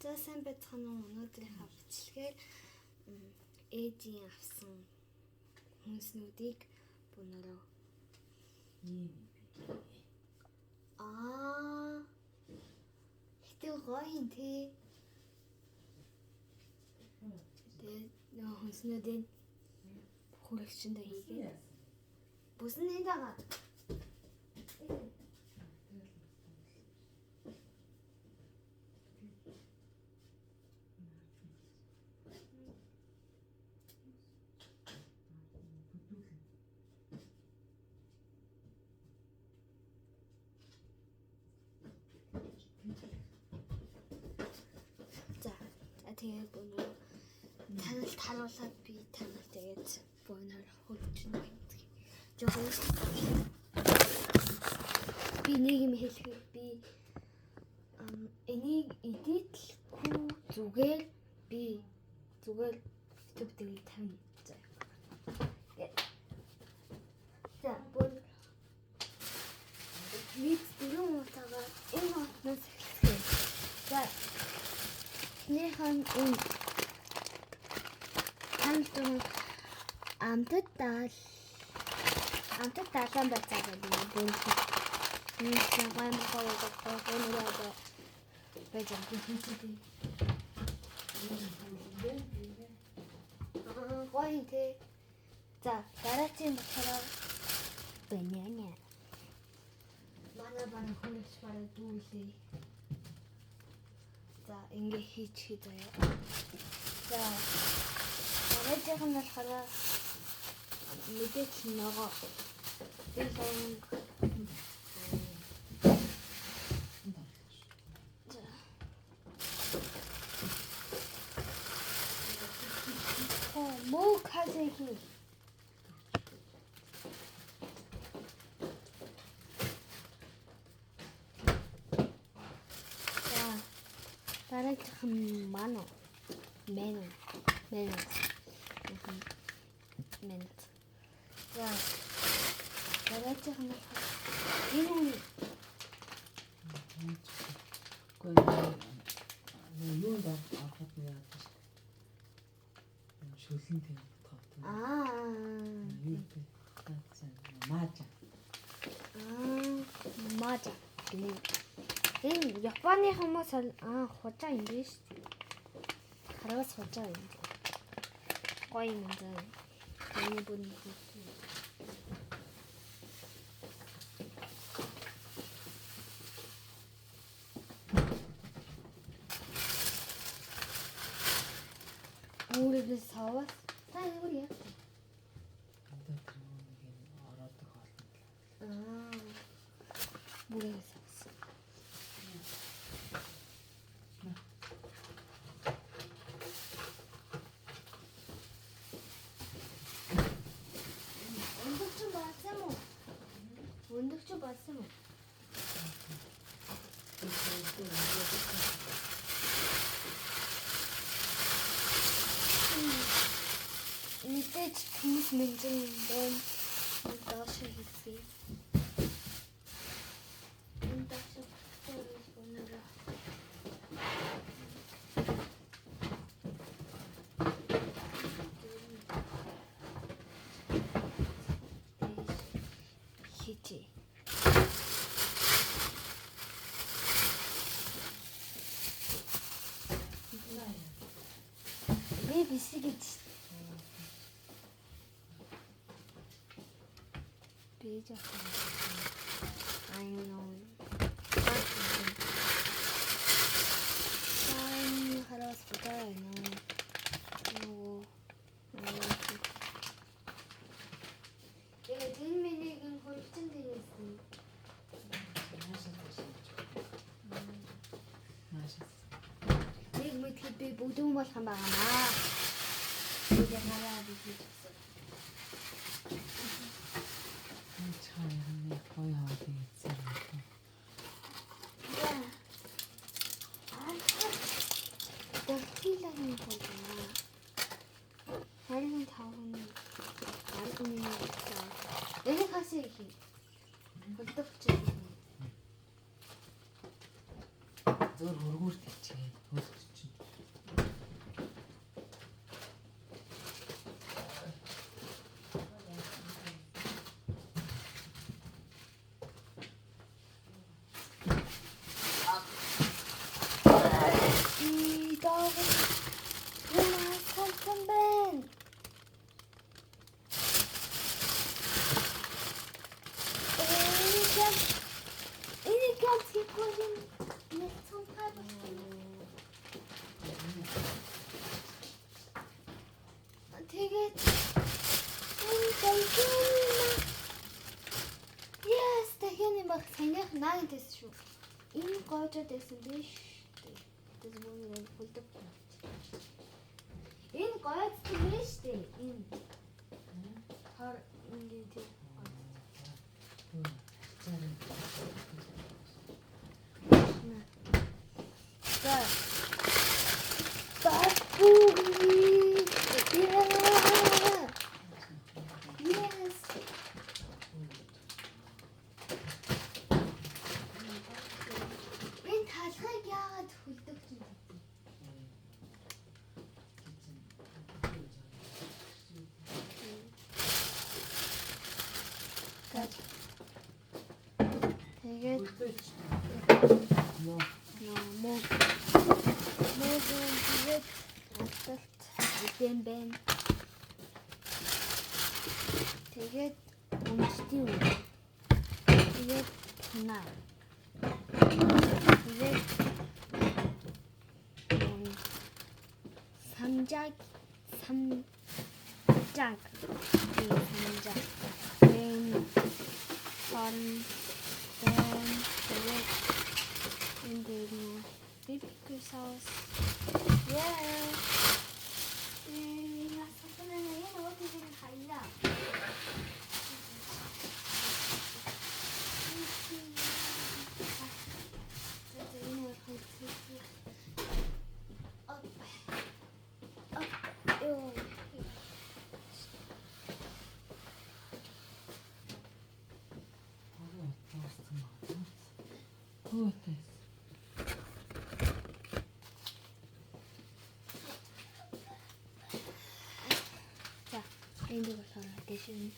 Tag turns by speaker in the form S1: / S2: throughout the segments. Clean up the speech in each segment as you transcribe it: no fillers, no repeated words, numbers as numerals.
S1: За сайн байцгаана уу? Өнөөдрийнхөө бичлэгээр ээжийн авсан хүнснүүдийг бунараа. Хэвээ гоё юм тий. Тэгээд нөө хүнснүүдийн хүрэгчэндээ хийгээ. Бүсэн энэ дагаад. Тэгээд бунараа танилд харуулаад би танил тэгээд бунараа хөлчнө. Жохоо би нэг юм хэлэхэд би энийг эдитлэхгүй зүгээр би зүгээр YouTube дээр тавина. За бүр нэг дөрөв утаагаар энэ хотноос эхэлсэн. За нэхэн энэ хамтан амтад даалан байцаагаа бүр энэ цагаан хаваа бэжэн хийсэн. Гоё тий. За дараагийн болохоор банана. Манай хөлөч бараг дүүлээ. За ингээ хийчих заяа. За дараагийн нь болохоор мэдээч нөгөө би сайн муу казехи. За дараагийн мано мену. За дараагийн нь энэ
S2: юу даа авахд нь яадаг шүү. Шүлэн тийм тоотой. Юу бэ? Мажа.
S1: Мажа. Энэ Японы хүмүүс хужаа юм биш. Хараас хужаа юм. Гоё юм даа. Энэ бүн Өөрөөр савас та юу яа?
S2: Ороод хоолно.
S1: Бүрээ савас. Өндөгч басан уу? Мэдээж хүмүүс мэдэн юм доош хийсэн. Энэ доош төрөж бунараа. Хичи. Би бисгийч. Бежа. I know. I'm хараас бутаа нөө. Тэгээд энэ миний хөлчин дээрсэн. Нэг мэдхэд би бүдүүн болох юм байна. Би яагаад бийсэн.
S2: Чаяны гоё хаваад ийцэр.
S1: Дөрвөлгийн хөлнө. Харин таван аргын энэ хасыг хий. Хөдөлгч.
S2: Зөөр хөргүүрт хийчихээ. Хөлгөж.
S1: Асан байна? Энэ ганц хийхгүй юм. Нэлцэн хаа байна. Тэгээд энэ дахин Yes, дахин юм баг санийх наагдээс шүү. Энэ гоожод байсан биш. Тэс бүгд бүлдэг. Энэ гоожд биш дээ. Энэ хар ингээд тийм. За. Бабуги. Yes. Энэ талхайг яагаад хөлдөг юм бэ? Тэгээд тэгээд алталт үдэн байна. Тэгээд өмчтийн үе. Тэгээд наа. Тэгээд самжаг. Тэгээд barbecue sauce. Yeah. Nasaktan na yan. Huwag din kaya. 자, 인도가 살아 대신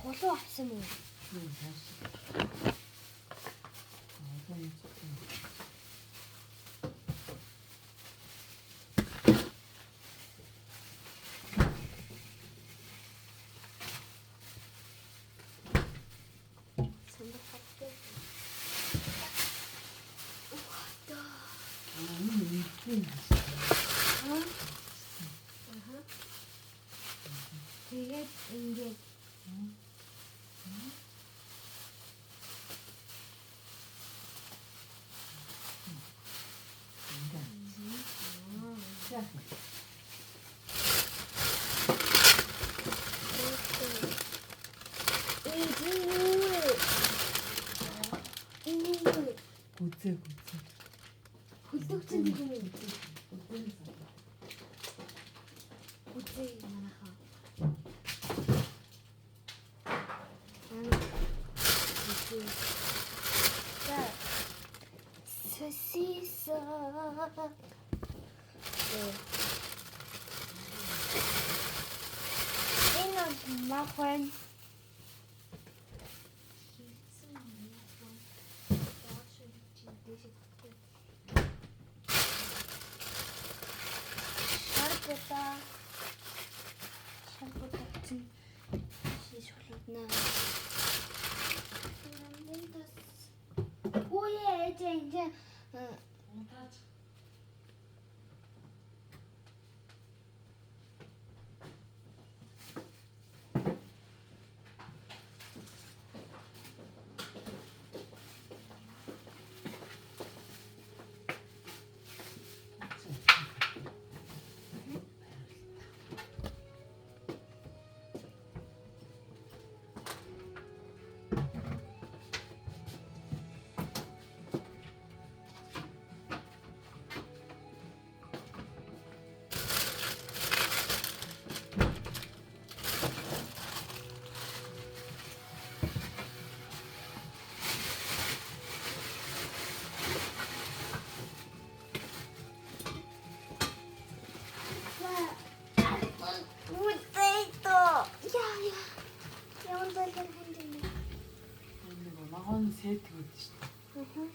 S1: холоо авсан мөн. Тэгээд ингээд 굴뚝진 좀 굴뚝이 많아. 자, 소시서. 이는 마환. 샴푸 같은 시술이나 뭐해 이제
S2: Юуны сэтг гэдэг шүү дээ.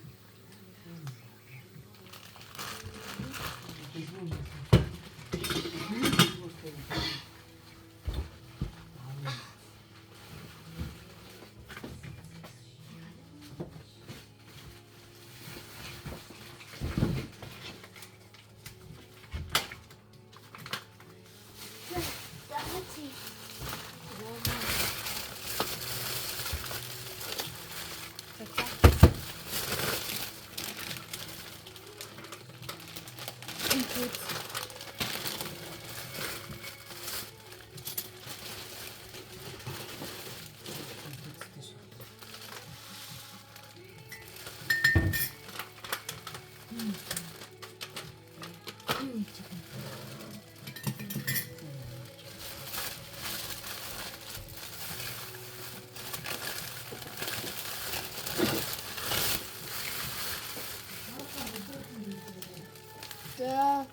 S1: За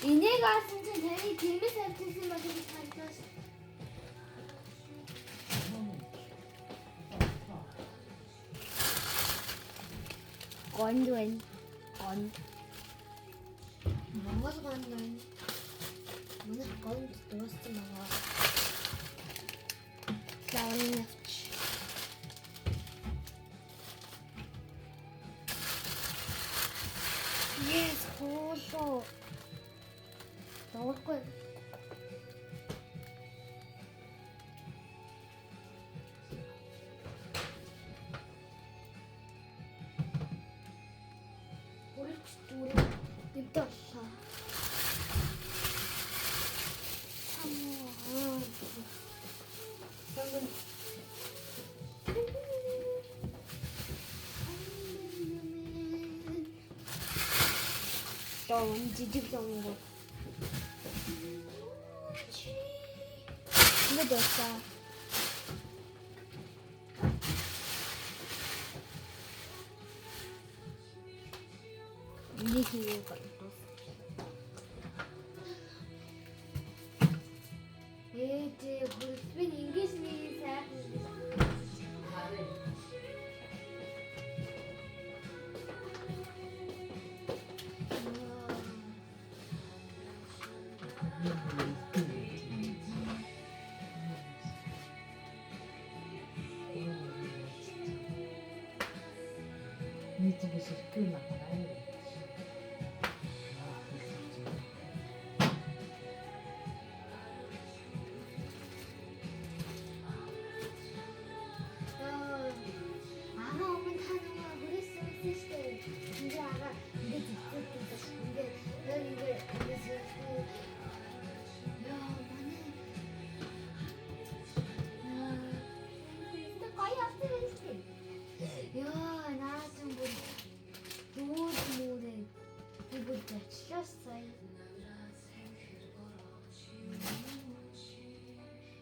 S1: энийг алсан чинь таны тиймээс авчихсан ба гэж санагдаж. Гонд байна. Гонд. Монгол гонд байна. Манай гонд дууссан байгаа. Славны навч. Yes, хоолоо. Дооргүй. Үргэлж дүүрээ дэвтэллаа. Самуу. Санган. Сон жижиг сонго. Нэг дэвтэ. Нэг юу байна. Ээ хөрсбин ингээс нэг сайхан.
S2: Нийт ингэ ширхэг магнаа.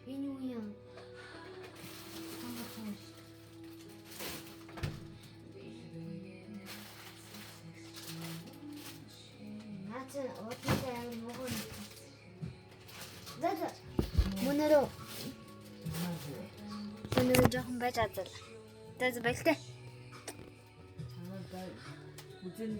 S2: Энэ юу юм? Наач ооттой амар муухай. Заа. Мөнөрөө. Мөнөрөө жоохон байж азал. Тэз байлтай. Чамайг үзэн